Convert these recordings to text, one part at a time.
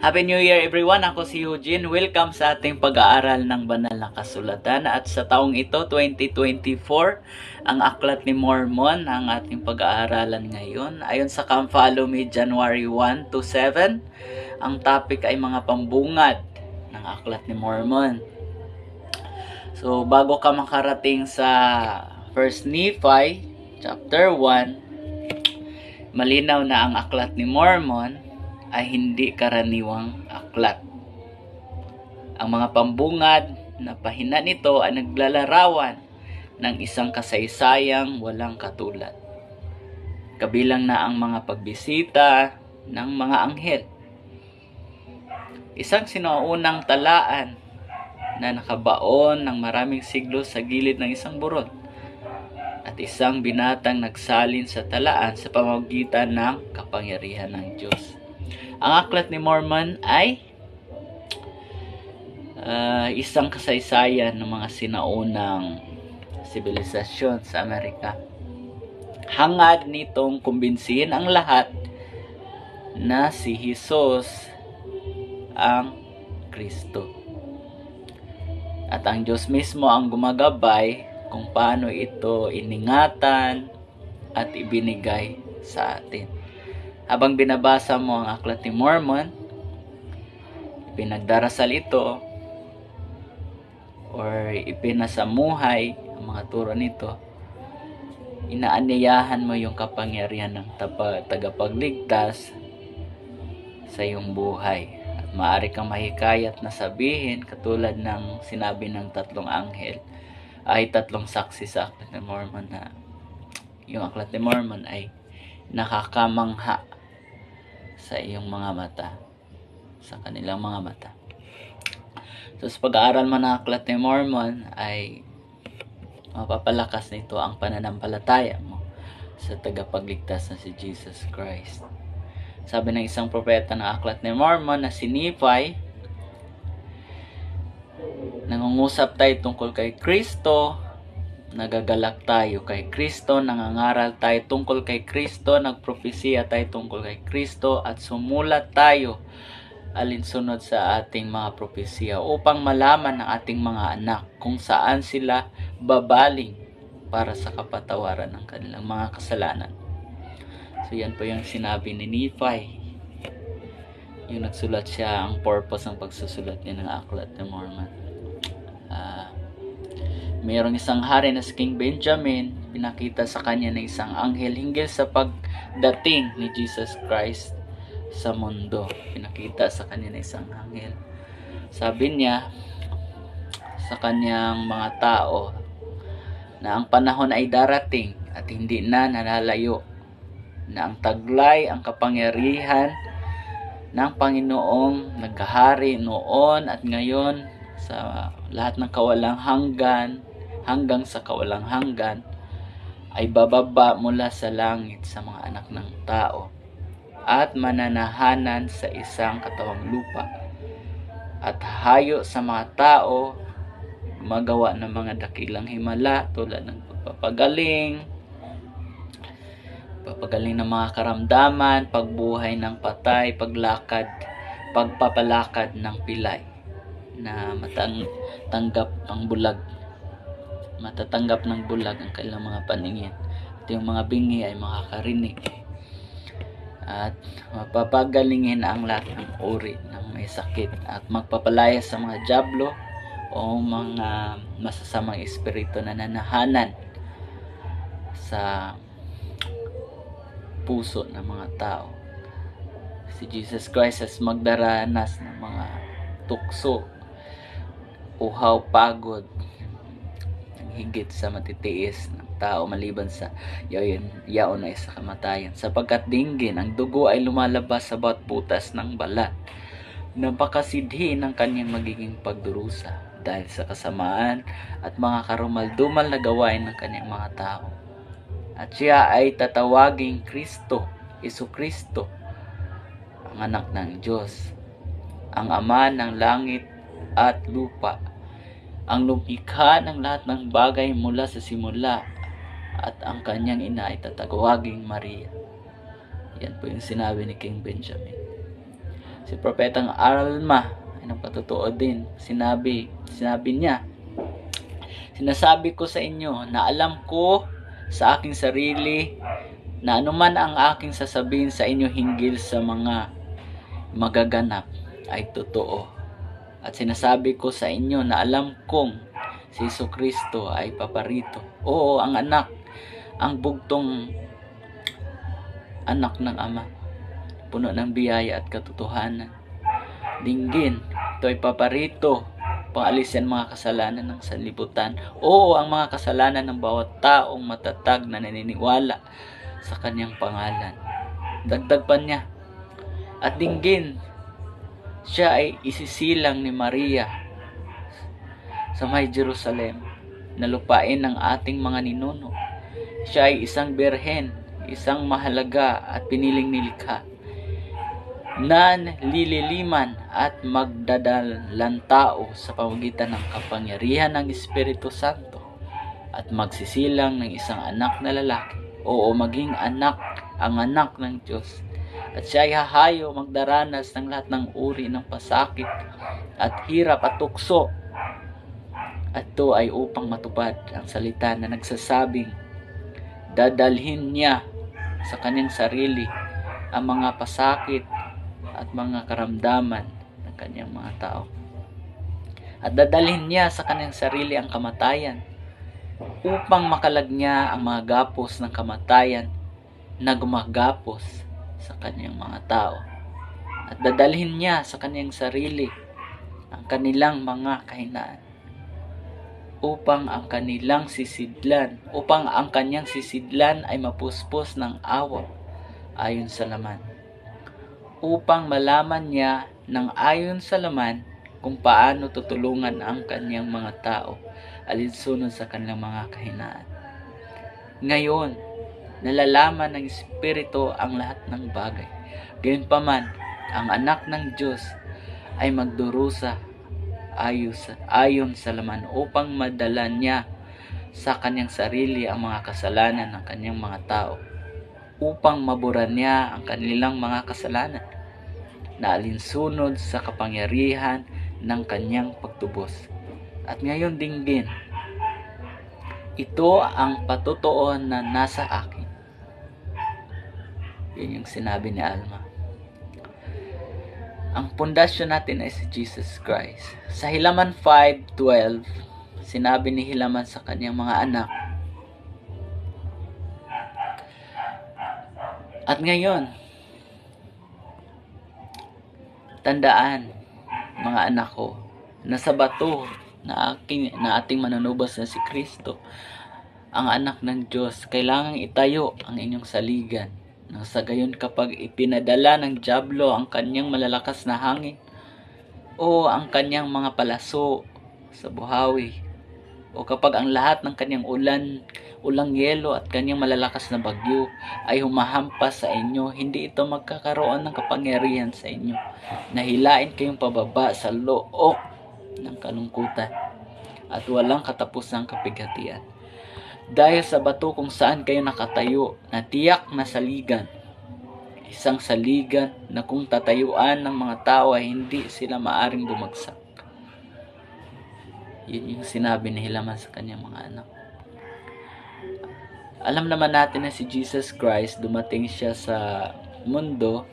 Happy New Year everyone! Ako si Eugene. Welcome sa ating pag-aaral ng banal na kasulatan. At sa taong ito, 2024, ang Aklat ni Mormon ang ating pag-aaralan ngayon. Ayon sa Come Follow Me, January 1 to 7, ang topic ay mga pambungad ng Aklat ni Mormon. So, bago ka makarating sa 1 Nephi, chapter 1, malinaw na ang Aklat ni Mormon ay hindi karaniwang aklat. Ang mga pambungad na pahina nito ay naglalarawan ng isang kasaysayang walang katulad. Kabilang na ang mga pagbisita ng mga anghel. Isang sinuunang talaan na nakabaon ng maraming siglo sa gilid ng isang burol. At isang binatang nagsalin sa talaan sa pamamagitan ng kapangyarihan ng Diyos. Ang Aklat ni Mormon ay isang kasaysayan ng mga sinaunang sibilisasyon sa Amerika. Hangad nitong kumbinsihin ang lahat na si Jesus ang Kristo. At ang Diyos mismo ang gumagabay kung paano ito iningatan at ibinigay sa atin. Habang binabasa mo ang Aklat ni Mormon, pinagdarasal ito or ipinasamuhay ang mga turo nito, inaanyayahan mo yung kapangyarihan ng tagapagligtas sa iyong buhay. At maaari kang mahikayat na sabihin, katulad ng sinabi ng tatlong anghel, ay tatlong saksi sa Aklat ni Mormon, na yung Aklat ni Mormon ay nakakamangha sa iyong mga mata, sa kanilang mga mata. So sa pag-aaral mo ng Aklat ni Mormon ay mapapalakas nito ang pananampalataya mo sa tagapagligtas na si Jesus Christ. Sabi ng isang propeta ng Aklat ni Mormon na si Nephi, nangungusap tayo tungkol kay Kristo, nagagalak tayo kay Kristo, nangangaral tayo tungkol kay Kristo, nagpropesiya tayo tungkol kay Kristo, at sumulat tayo alinsunod sa ating mga propesiya upang malaman ng ating mga anak kung saan sila babaling para sa kapatawaran ng kanilang mga kasalanan. So yan po yung sinabi ni Nephi. Yung nagsulat siya, ang purpose ng pagsusulat niya ng Aklat ni Mormon. Mayroong isang hari na si King Benjamin, pinakita sa kanya ng isang anghel hinggil sa pagdating ni Jesus Christ sa mundo. Pinakita sa kanya ng isang anghel. Sabi niya sa kanyang mga tao na ang panahon ay darating at hindi na nalalayo, na ang taglay, ang kapangyarihan ng Panginoong naghahari noon at ngayon sa lahat ng kawalang hanggang sa kawalang hanggan ay bababa mula sa langit sa mga anak ng tao at mananahanan sa isang katawang lupa, at hayo sa mga tao gumagawa ng mga dakilang himala tulad ng pagpapagaling ng mga karamdaman, pagbuhay ng patay, pagpapalakad ng pilay na matatanggap ng bulag ang kailang mga paningin, at yung mga bingi ay makakarinig, at mapapagalingin ang lahat ng uri ng may sakit, at magpapalaya sa mga dyablo o mga masasamang espiritu na nanahanan sa puso ng mga tao. Si Jesus Christ as magdaranas ng mga tukso, uhaw, pagod, higit sa matitiis ng tao maliban sa yaon ay sa kamatayan, sapagkat dinggin ang dugo ay lumalabas sa bawat butas ng balat. Napakasidhi ng kanyang magiging pagdurusa dahil sa kasamaan at mga karumal-dumal na gawain ng kanyang mga tao. At siya ay tatawaging Kristo, Jesucristo, ang anak ng Diyos, ang Ama ng langit at lupa, ang lumikha ng lahat ng bagay mula sa simula, at ang kanyang ina ay tatawaging Maria. Yan po yung sinabi ni King Benjamin. Si Propetang Alma ay nagpatotoo din. Sinabi niya, sinasabi ko sa inyo na alam ko sa aking sarili na anuman ang aking sasabihin sa inyo hinggil sa mga magaganap ay totoo. At sinasabi ko sa inyo na alam kong si Jesucristo ay paparito. Oo, ang anak, ang bugtong anak ng Ama, puno ng biyaya at katotohanan. Dinggin, ito ay paparito, pangalisin mga kasalanan ng sanlibutan. Oo, ang mga kasalanan ng bawat taong matatag na naniniwala sa kanyang pangalan. Dagdag pa niya, at dinggin, siya ay isisilang ni Maria sa may Jerusalem na lupain ng ating mga ninuno. Siya ay isang birhen, isang mahalaga at piniling nilikha, nan lililiman at magdadalang tao sa pamamagitan ng kapangyarihan ng Espiritu Santo at magsisilang ng isang anak na lalaki, oo, maging anak, ang anak ng Diyos. At siya ay hahayo magdaranas ng lahat ng uri ng pasakit at hirap at tukso. At ito ay upang matupad ang salita na nagsasabing, dadalhin niya sa kanyang sarili ang mga pasakit at mga karamdaman ng kanyang mga tao. At dadalhin niya sa kanyang sarili ang kamatayan upang makalag niya ang mga gapos ng kamatayan na gumagapos sa kanyang mga tao. At dadalhin niya sa kanyang sarili ang kanilang mga kahinaan upang ang kanyang sisidlan ay mapuspos ng awa ayon sa laman, upang malaman niya ng ayon sa laman kung paano tutulungan ang kanyang mga tao alinsunod sa kanilang mga kahinaan. Ngayon, nalalaman ng Espiritu ang lahat ng bagay. Gayunpaman, ang anak ng Diyos ay magdurusa ayon sa laman upang madala niya sa kanyang sarili ang mga kasalanan ng kanyang mga tao, upang mabura niya ang kanilang mga kasalanan na alinsunod sa kapangyarihan ng kanyang pagtubos. At ngayon dinggin, ito ang patotoo na nasa akin. Yun yung sinabi ni Alma. Ang pundasyon natin ay si Jesus Christ. Sa Hilaman 5:12, sinabi ni Hilaman sa kanyang mga anak, at ngayon, tandaan, mga anak ko, na sa bato na ating manunubos na si Kristo, ang anak ng Diyos, kailangang itayo ang inyong saligan. Nang sa gayon, kapag ipinadala ng dyablo ang kanyang malalakas na hangin o ang kanyang mga palaso sa buhawi, o kapag ang lahat ng kanyang ulang yelo at kanyang malalakas na bagyo ay humahampas sa inyo, hindi ito magkakaroon ng kapangyarihan sa inyo na hilain kayong pababa sa look ng kalungkutan at walang katapusang kapighatian. Dahil sa bato kung saan kayo nakatayo na tiyak na saligan, isang saligan na kung tatayuan ng mga tao ay hindi sila maaring bumagsak. Yun yung sinabi ni Hilaman sa kanyang mga anak. Alam naman natin na si Jesus Christ, dumating siya sa mundo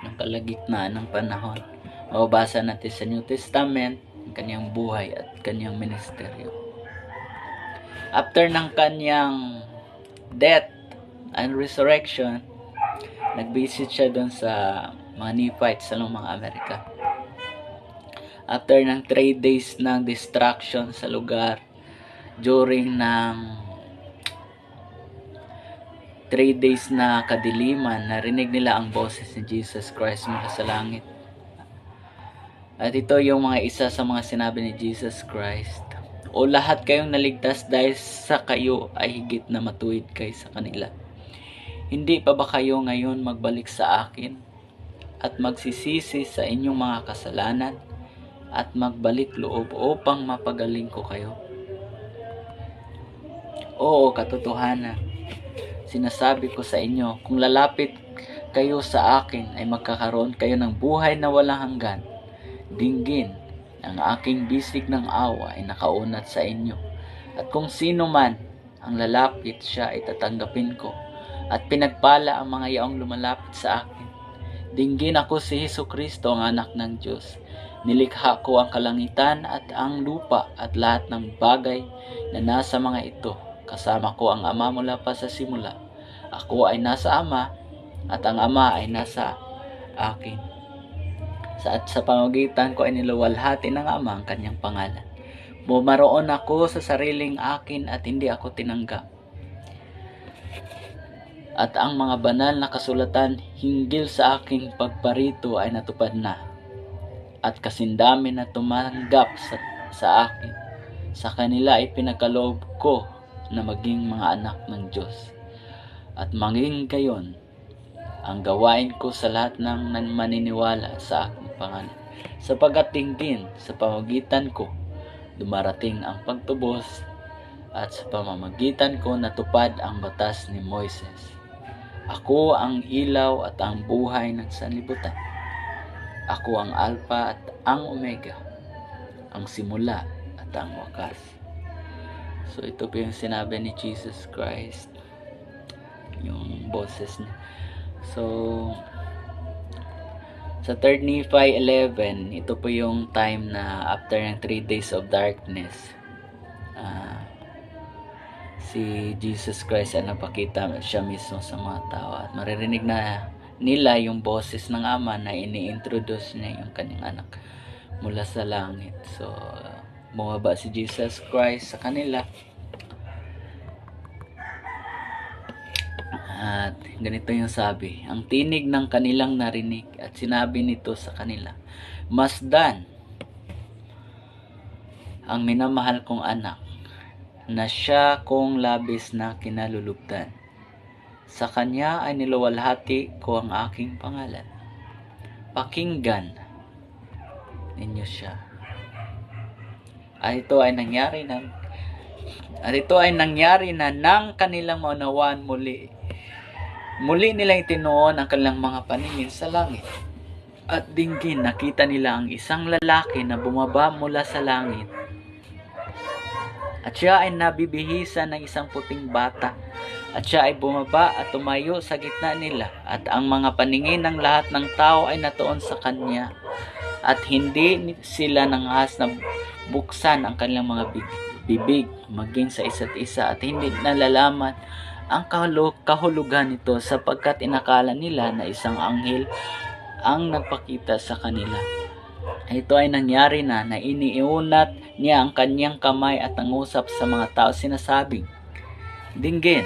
ng kalagitnaan ng panahon. Mababasa natin sa New Testament ang kanyang buhay at kanyang ministeryo. After ng kanyang death and resurrection, nag-visit siya doon sa mga Nephites sa mga Amerika. After ng 3 days ng distraction sa lugar, during ng 3 days na kadiliman, narinig nila ang boses ni Jesus Christ mula sa langit. At ito yung mga isa sa mga sinabi ni Jesus Christ. O lahat kayong naligtas dahil sa kayo ay higit na matuwid kaysa kanila. Hindi pa ba kayo ngayon magbalik sa akin at magsisisi sa inyong mga kasalanan at magbalik loob upang mapagaling ko kayo? Oo, katotohanan. Sinasabi ko sa inyo, kung lalapit kayo sa akin ay magkakaroon kayo ng buhay na walang hanggan. Dinggin, ang aking bisig ng awa ay nakaunat sa inyo. At kung sino man ang lalapit, siya ay tatanggapin ko. At pinagpala ang mga yaong lumalapit sa akin. Dinggin, ako si Hesukristo, ang anak ng Diyos. Nilikha ko ang kalangitan at ang lupa at lahat ng bagay na nasa mga ito. Kasama ko ang Ama mula pa sa simula. Ako ay nasa Ama at ang Ama ay nasa akin. Sa pamamagitan ko ay niluwalhati ng Ama ang kanyang pangalan. Bumaroon ako sa sariling akin at hindi ako tinanggap. At ang mga banal na kasulatan hinggil sa aking pagparito ay natupad na. At kasindami na tumanggap sa akin, sa kanila ay pinagkaloob ko na maging mga anak ng Diyos. At maging gayon ang gawain ko sa lahat ng maniniwala sa aking pangalan. Sapagkat dinggin sa pamamagitan ko dumarating ang pagtubos at sa pamamagitan ko natupad ang batas ni Moises. Ako ang ilaw at ang buhay ng sanlibutan. Ako ang Alpha at ang Omega, ang simula at ang wakas. So ito po yung sinabi ni Jesus Christ, yung boses niya. So sa 3 Nephi 11, ito po yung time na after ng 3 days of darkness, si Jesus Christ ay napakita siya mismo sa mga tao at maririnig na nila yung boses ng Ama na ini-introduce niya yung kanyang anak mula sa langit. So bumaba si Jesus Christ sa kanila at ganito yung sabi, ang tinig ng kanilang narinig at sinabi nito sa kanila, masdan ang minamahal kong anak na siya kong labis na kinalulugdan. Sa kanya ay niluwalhati ko ang aking pangalan. Pakinggan ninyo siya. At ito ay nangyari na nang kanilang maunawaan muli. Muli nilang itinuon ang kanilang mga paningin sa langit. At dinggin nakita nila ang isang lalaki na bumaba mula sa langit. At siya ay nabibihisan ng isang puting bata. At siya ay bumaba at tumayo sa gitna nila. At ang mga paningin ng lahat ng tao ay natuon sa kanya. At hindi sila nangahas na buksan ang kanilang mga bibig maging sa isa't isa. At hindi nalalaman ang kahulugan nito sapagkat inakala nila na isang anghel ang nagpakita sa kanila. Ito ay nangyari na iniiunat niya ang kanyang kamay at nangusap sa mga tao sinasabing, dinggin,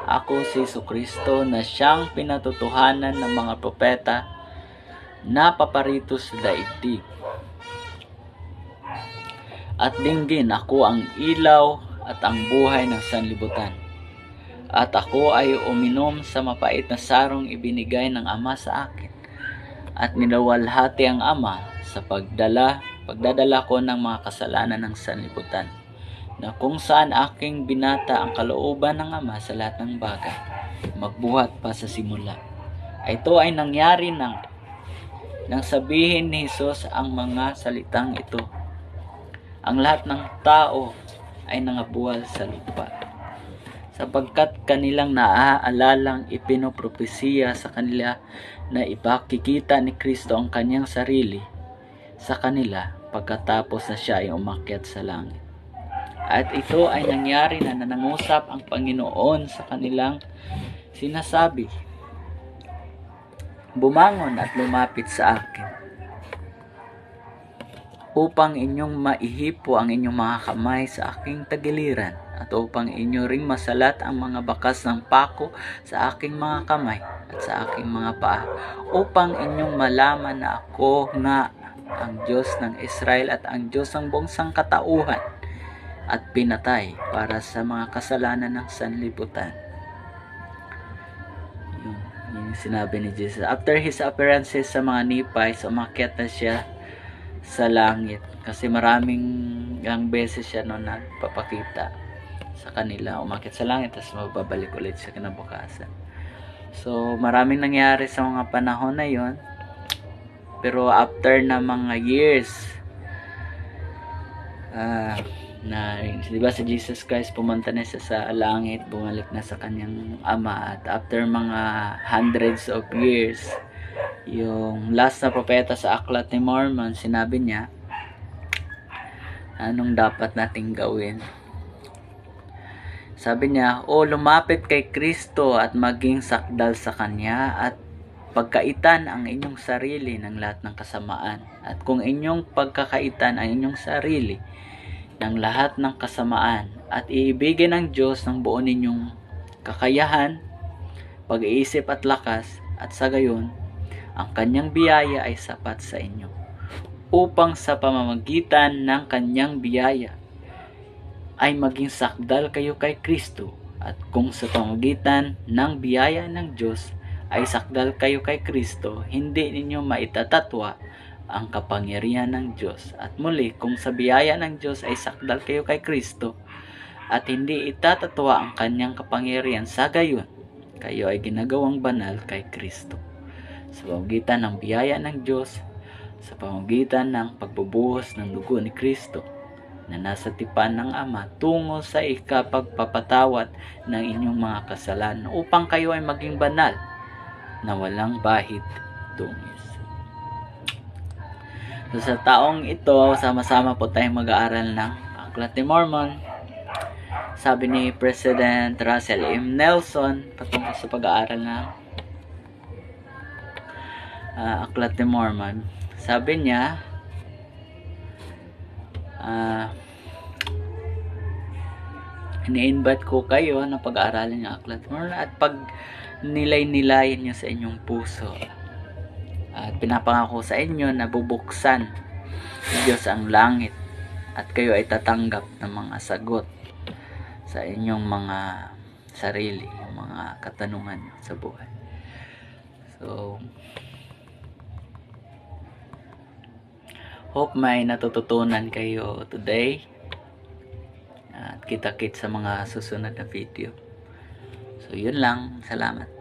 ako si Hesukristo na siyang pinatutuhanan ng mga propeta na paparito sa daigdig. At dinggin, ako ang ilaw at ang buhay ng sanlibutan. At ako ay uminom sa mapait na sarong ibinigay ng Ama sa akin. At niluwalhati ang Ama sa pagdadala ko ng mga kasalanan ng sanlibutan, na kung saan aking binata ang kalooban ng Ama sa lahat ng bagay, magbuhat pa sa simula. Ito ay nangyari nang sabihin ni Jesus ang mga salitang ito. Ang lahat ng tao ay nangabuwal sa lupa, sapagkat kanilang naaalalang ipinopropesiya sa kanila na ipakikita ni Kristo ang kanyang sarili sa kanila pagkatapos na siya ay umakyat sa langit. At ito ay nangyari na nangusap ang Panginoon sa kanilang sinasabi, bumangon at lumapit sa akin upang inyong maihipo ang inyong mga kamay sa aking tagiliran at upang inyo ring masalat ang mga bakas ng pako sa aking mga kamay at sa aking mga paa, upang inyong malaman na ako nga ang Diyos ng Israel at ang Diyos ng buong sangkatauhan at pinatay para sa mga kasalanan ng sanlibutan. Yun yung sinabi ni Jesus. After his appearances sa mga Nephites, umakyat na siya sa langit kasi maraming beses siya nagpapakita sa kanila. Umakyat sa langit tapos magbabalik ulit sa kinabukasan. So, maraming nangyari sa mga panahon na yon. Pero after na mga years, na, di ba si Jesus Christ pumunta na siya sa langit, bumalik na sa kanyang ama, at after mga hundreds of years, yung last na propeta sa Aklat ni Mormon, sinabi niya, anong dapat nating gawin? Sabi niya, lumapit kay Kristo at maging sakdal sa Kanya at pagkaitan ang inyong sarili ng lahat ng kasamaan. At kung inyong pagkakaitan ang inyong sarili ng lahat ng kasamaan at iibigin ng Diyos ng buo ninyong kakayahan, pag-iisip at lakas, at sa gayon, ang Kanyang biyaya ay sapat sa inyo, upang sa pamamagitan ng Kanyang biyaya ay maging sakdal kayo kay Kristo, at kung sa pamamagitan ng biyaya ng Diyos ay sakdal kayo kay Kristo, hindi ninyo maitatatwa ang kapangyarihan ng Diyos. At muli, kung sa biyaya ng Diyos ay sakdal kayo kay Kristo at hindi itatatwa ang kanyang kapangyarihan, sa gayon kayo ay ginagawang banal kay Kristo sa pamamagitan ng biyaya ng Diyos, sa pamamagitan ng pagbubuhos ng dugo ni Kristo na nasa tipan ng Ama tungo sa ikapagpapatawad ng inyong mga kasalanan, upang kayo ay maging banal na walang bahid dungis. So, sa taong ito, sama-sama po tayong mag-aaral ng Aklat ni Mormon. Sabi ni President Russell M. Nelson patungkol sa pag-aaral ng Aklat ni Mormon. Sabi niya, ini-invite ko kayo na pag-aaralan ng Aklat ni Mormon at pag nilay-nilayin nyo sa inyong puso. At pinapangako sa inyo na bubuksan ng Diyos ang langit at kayo ay tatanggap ng mga sagot sa inyong mga sarili, mga katanungan sa buhay. So, hope may natututunan kayo today. At kita-kits sa mga susunod na video. So, yun lang. Salamat.